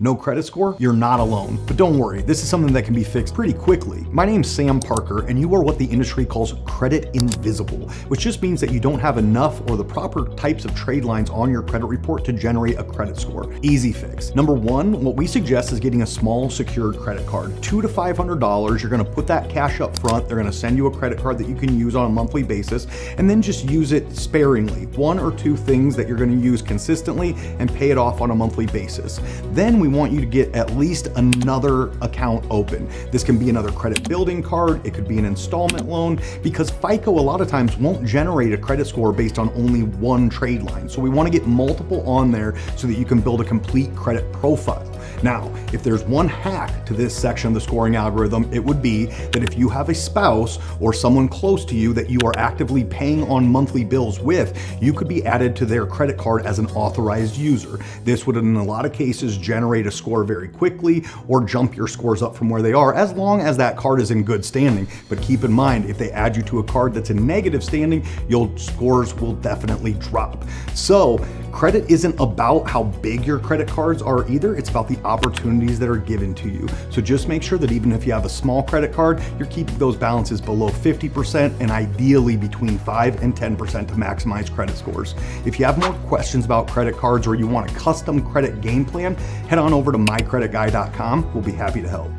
No credit score? You're not alone. But don't worry, this is something that can be fixed pretty quickly. My name's Sam Parker, and you are what the industry calls credit invisible, which just means that you don't have enough or the proper types of trade lines on your credit report to generate a credit score. Easy fix. Number one, what we suggest is getting a small secured credit card. $200 to $500, you're gonna put that cash up front, they're gonna send you a credit card that you can use on a monthly basis, and then just use it sparingly. One or two things that you're gonna use consistently and pay it off on a monthly basis. Then we want you to get at least another account open. This can be another credit building card, it could be an installment loan, because FICO a lot of times won't generate a credit score based on only one trade line. So we want to get multiple on there so that you can build a complete credit profile. Now, if there's one hack to this section of the scoring algorithm, it would be that if you have a spouse or someone close to you that you are actively paying on monthly bills with, you could be added to their credit card as an authorized user. This would, in a lot of cases, generate a score very quickly or jump your scores up from where they are, as long as that card is in good standing. But keep in mind, if they add you to a card that's in negative standing, your scores will definitely drop. So credit isn't about how big your credit cards are either, it's about the opportunities that are given to you. So just make sure that even if you have a small credit card, you're keeping those balances below 50% and ideally between 5 and 10% to maximize credit scores. If you have more questions about credit cards or you want a custom credit game plan, head on over to mycreditguy.com. We'll be happy to help.